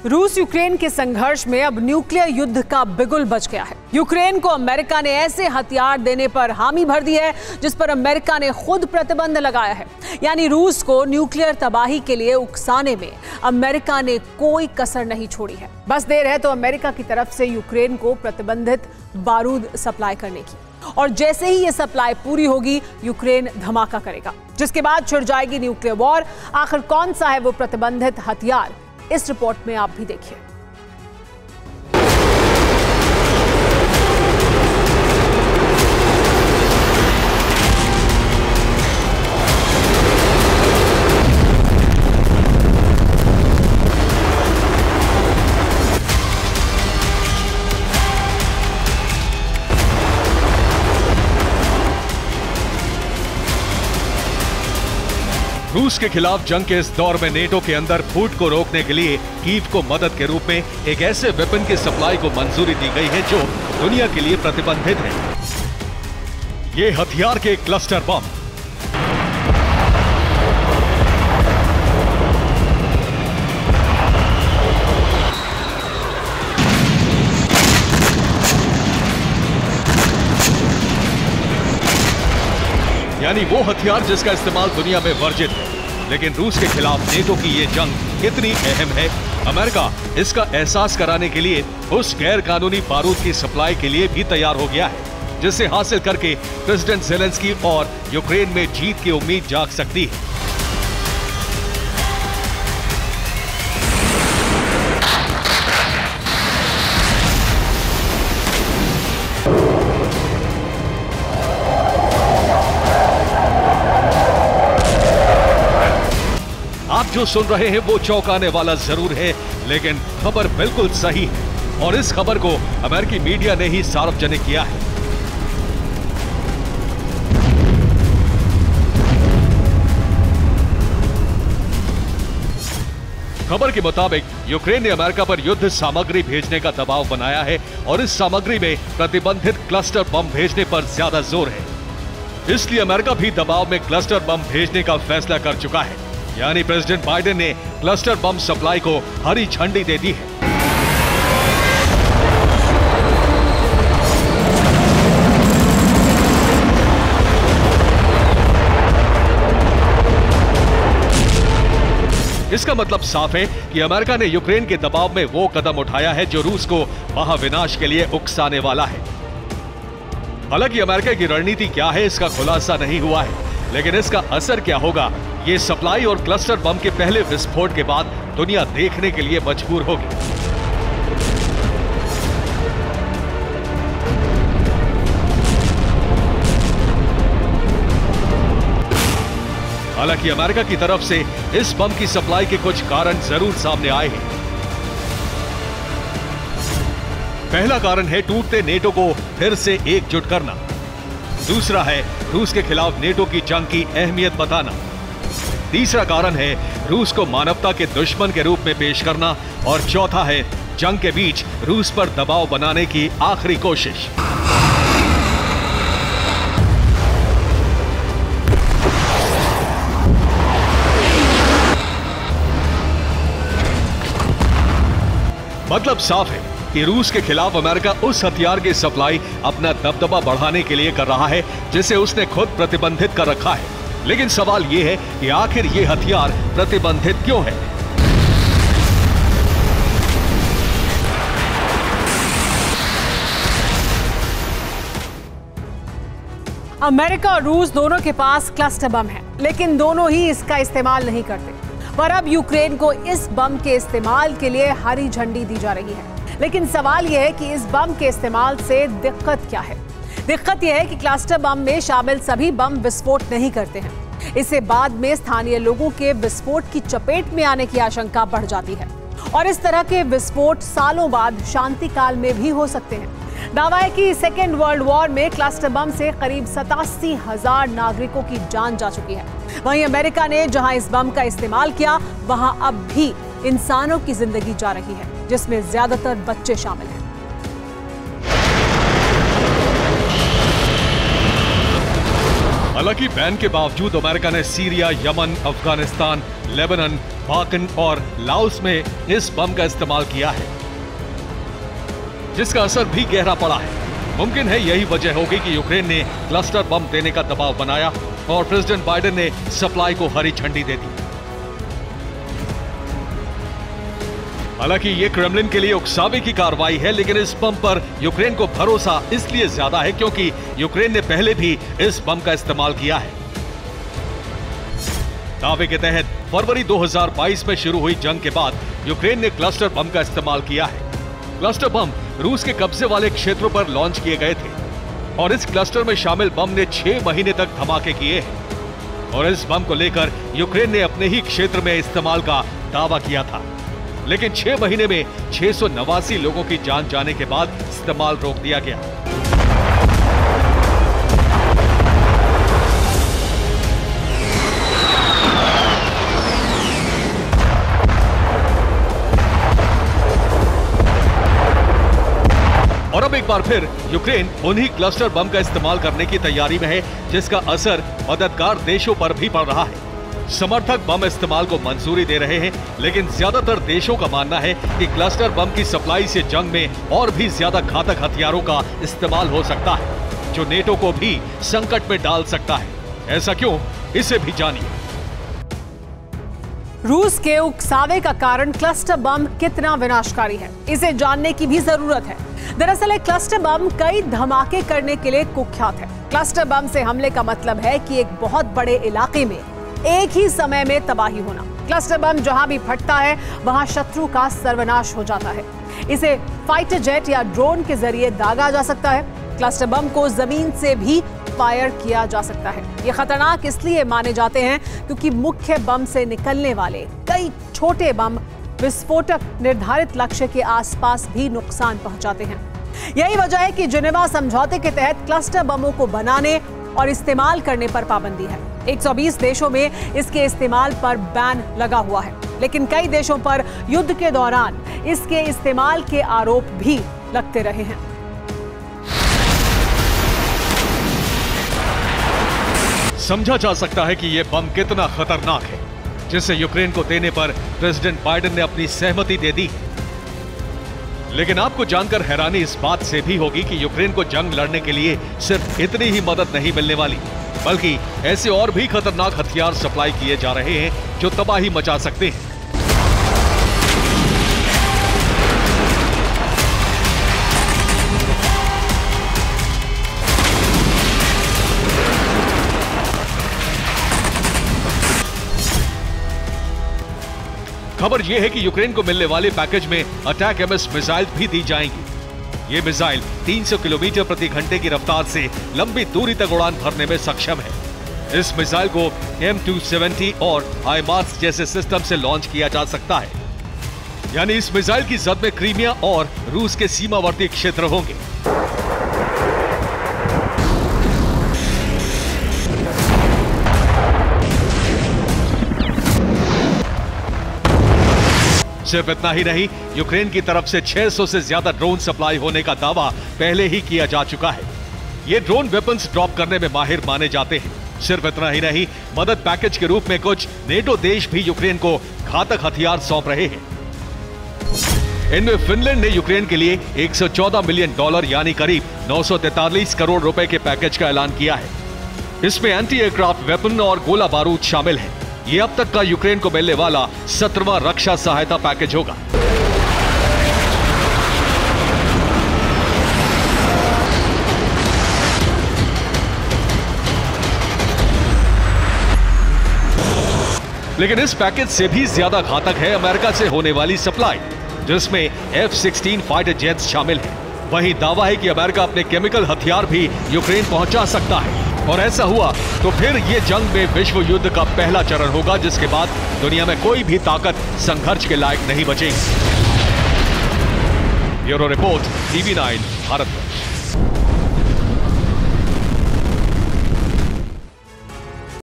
रूस यूक्रेन के संघर्ष में अब न्यूक्लियर युद्ध का बिगुल बज गया है। यूक्रेन को अमेरिका ने ऐसे हथियार देने पर हामी भर दी है जिस पर अमेरिका ने खुद प्रतिबंध लगाया है। यानी रूस को न्यूक्लियर तबाही के लिए उकसाने में अमेरिका ने कोई कसर नहीं छोड़ी है। बस देर है तो अमेरिका की तरफ से यूक्रेन को प्रतिबंधित बारूद सप्लाई करने की, और जैसे ही ये सप्लाई पूरी होगी यूक्रेन धमाका करेगा, जिसके बाद छिड़ जाएगी न्यूक्लियर वॉर। आखिर कौन सा है वो प्रतिबंधित हथियार, इस रिपोर्ट में आप भी देखिए। रूस के खिलाफ जंग के इस दौर में नेटो के अंदर फूट को रोकने के लिए कीव को मदद के रूप में एक ऐसे वेपन की सप्लाई को मंजूरी दी गई है जो दुनिया के लिए प्रतिबंधित है। ये हथियार के क्लस्टर बम। यानी वो हथियार जिसका इस्तेमाल दुनिया में वर्जित है। लेकिन रूस के खिलाफ नेटो की ये जंग कितनी अहम है, अमेरिका इसका एहसास कराने के लिए उस गैर कानूनी बारूद की सप्लाई के लिए भी तैयार हो गया है, जिसे हासिल करके प्रेसिडेंट ज़ेलेंस्की और यूक्रेन में जीत की उम्मीद जाग सकती है। आप जो सुन रहे हैं वो चौंकाने वाला जरूर है, लेकिन खबर बिल्कुल सही है और इस खबर को अमेरिकी मीडिया ने ही सार्वजनिक किया है। खबर के मुताबिक यूक्रेन ने अमेरिका पर युद्ध सामग्री भेजने का दबाव बनाया है और इस सामग्री में प्रतिबंधित क्लस्टर बम भेजने पर ज्यादा जोर है। इसलिए अमेरिका भी दबाव में क्लस्टर बम भेजने का फैसला कर चुका है। यानी प्रेसिडेंट बाइडेन ने क्लस्टर बम सप्लाई को हरी झंडी दे दी है। इसका मतलब साफ है कि अमेरिका ने यूक्रेन के दबाव में वो कदम उठाया है जो रूस को महाविनाश के लिए उकसाने वाला है। हालांकि अमेरिका की रणनीति क्या है इसका खुलासा नहीं हुआ है, लेकिन इसका असर क्या होगा ये सप्लाई और क्लस्टर बम के पहले विस्फोट के बाद दुनिया देखने के लिए मजबूर होगी। हालांकि अमेरिका की तरफ से इस बम की सप्लाई के कुछ कारण जरूर सामने आए हैं। पहला कारण है टूटते नेटो को फिर से एकजुट करना। दूसरा है रूस के खिलाफ नेटो की जंग की अहमियत बताना। तीसरा कारण है रूस को मानवता के दुश्मन के रूप में पेश करना। और चौथा है जंग के बीच रूस पर दबाव बनाने की आखिरी कोशिश। मतलब साफ है कि रूस के खिलाफ अमेरिका उस हथियार की सप्लाई अपना दबदबा बढ़ाने के लिए कर रहा है जिसे उसने खुद प्रतिबंधित कर रखा है। लेकिन सवाल यह है कि आखिर ये हथियार प्रतिबंधित क्यों है? अमेरिका और रूस दोनों के पास क्लस्टर बम है, लेकिन दोनों ही इसका इस्तेमाल नहीं करते। पर अब यूक्रेन को इस बम के इस्तेमाल के लिए हरी झंडी दी जा रही है। लेकिन सवाल यह है कि इस बम के इस्तेमाल से दिक्कत क्या है? दिक्कत यह है कि क्लस्टर बम में शामिल सभी बम विस्फोट नहीं करते हैं। इससे बाद में स्थानीय लोगों के विस्फोट की चपेट में आने की आशंका बढ़ जाती है और इस तरह के विस्फोट सालों बाद शांति काल में भी हो सकते हैं। दावा है कि सेकेंड वर्ल्ड वॉर में क्लस्टर बम से करीब 87,000 नागरिकों की जान जा चुकी है। वहीं अमेरिका ने जहां इस बम का इस्तेमाल किया वहां अब भी इंसानों की जिंदगी जा रही है, जिसमें ज्यादातर बच्चे शामिल हैं। हालांकि बैन के बावजूद अमेरिका ने सीरिया, यमन, अफगानिस्तान, लेबनान, बाकन और लाओस में इस बम का इस्तेमाल किया है, जिसका असर भी गहरा पड़ा है। मुमकिन है यही वजह होगी कि यूक्रेन ने क्लस्टर बम देने का दबाव बनाया और प्रेसिडेंट बाइडेन ने सप्लाई को हरी झंडी दे दी। हालांकि ये क्रेमलिन के लिए उकसावे की कार्रवाई है, लेकिन इस बम पर यूक्रेन को भरोसा इसलिए ज्यादा है क्योंकि यूक्रेन ने पहले भी इस बम का इस्तेमाल किया है। दावे के तहत फरवरी 2022 में शुरू हुई जंग के बाद यूक्रेन ने क्लस्टर बम का इस्तेमाल किया है। क्लस्टर बम रूस के कब्जे वाले क्षेत्रों पर लॉन्च किए गए थे और इस क्लस्टर में शामिल बम ने 6 महीने तक धमाके किए हैं और इस बम को लेकर यूक्रेन ने अपने ही क्षेत्र में इस्तेमाल का दावा किया था, लेकिन 6 महीने में 689 लोगों की जान जाने के बाद इस्तेमाल रोक दिया गया। और अब एक बार फिर यूक्रेन उन्हीं क्लस्टर बम का इस्तेमाल करने की तैयारी में है, जिसका असर मददगार देशों पर भी पड़ रहा है। समर्थक बम इस्तेमाल को मंजूरी दे रहे हैं, लेकिन ज्यादातर देशों का मानना है कि क्लस्टर बम की सप्लाई से जंग में और भी ज्यादा घातक हथियारों का इस्तेमाल हो सकता है, जो नेटो को भी संकट में डाल सकता है। ऐसा क्यों, इसे भी जानिए। रूस के उकसावे का कारण क्लस्टर बम कितना विनाशकारी है, इसे जानने की भी जरूरत है। दरअसल क्लस्टर बम कई धमाके करने के लिए कुख्यात है। क्लस्टर बम से हमले का मतलब है कि एक बहुत बड़े इलाके में एक ही समय में तबाही होना। क्लस्टर बम जहां भी फटता है वहां शत्रु का सर्वनाश हो जाता है। इसे फाइटर जेट या ड्रोन के जरिए दागा जा सकता है। क्लस्टर बम को जमीन से भी फायर किया जा सकता है। ये खतरनाक इसलिए माने जाते हैं क्योंकि मुख्य बम से निकलने वाले कई छोटे बम विस्फोटक निर्धारित लक्ष्य के आसपास भी नुकसान पहुंचाते हैं। यही वजह है कि जिनेवा समझौते के तहत क्लस्टर बमों को बनाने और इस्तेमाल करने पर पाबंदी है। 120 देशों में इसके इस्तेमाल पर बैन लगा हुआ है, लेकिन कई देशों पर युद्ध के दौरान इसके इस्तेमाल के आरोप भी लगते रहे हैं। समझा जा सकता है कि यह बम कितना खतरनाक है, जिसे यूक्रेन को देने पर प्रेसिडेंट बाइडेन ने अपनी सहमति दे दी। लेकिन आपको जानकर हैरानी इस बात से भी होगी कि यूक्रेन को जंग लड़ने के लिए सिर्फ इतनी ही मदद नहीं मिलने वाली, बल्कि ऐसे और भी खतरनाक हथियार सप्लाई किए जा रहे हैं जो तबाही मचा सकते हैं। खबर यह है कि यूक्रेन को मिलने वाले पैकेज में अटैक एमएस मिसाइल भी दी जाएंगी। ये मिसाइल 300 किलोमीटर प्रति घंटे की रफ्तार से लंबी दूरी तक उड़ान भरने में सक्षम है। इस मिसाइल को M270 और HIMARS जैसे सिस्टम से लॉन्च किया जा सकता है, यानी इस मिसाइल की जद में क्रीमिया और रूस के सीमावर्ती क्षेत्र होंगे। सिर्फ इतना ही नहीं, यूक्रेन की तरफ से 600 से ज्यादा ड्रोन सप्लाई होने का दावा पहले ही किया जा चुका है। ये ड्रोन वेपन्स ड्रॉप करने में माहिर माने जाते हैं। सिर्फ इतना ही नहीं, मदद पैकेज के रूप में कुछ नेटो देश भी यूक्रेन को घातक हथियार सौंप रहे हैं। इनमें फिनलैंड ने यूक्रेन के लिए $114 मिलियन यानी करीब 943 करोड़ रुपए के पैकेज का ऐलान किया है। इसमें एंटी एयरक्राफ्ट वेपन और गोला बारूद शामिल है। ये अब तक का यूक्रेन को मिलने वाला 17वां रक्षा सहायता पैकेज होगा। लेकिन इस पैकेज से भी ज्यादा घातक है अमेरिका से होने वाली सप्लाई, जिसमें F-16 फाइटर जेट्स शामिल है। वहीं दावा है कि अमेरिका अपने केमिकल हथियार भी यूक्रेन पहुंचा सकता है, और ऐसा हुआ तो फिर ये जंग में विश्व युद्ध का पहला चरण होगा, जिसके बाद दुनिया में कोई भी ताकत संघर्ष के लायक नहीं बचेगी। Bureau report, TV9 Bharatvarsh.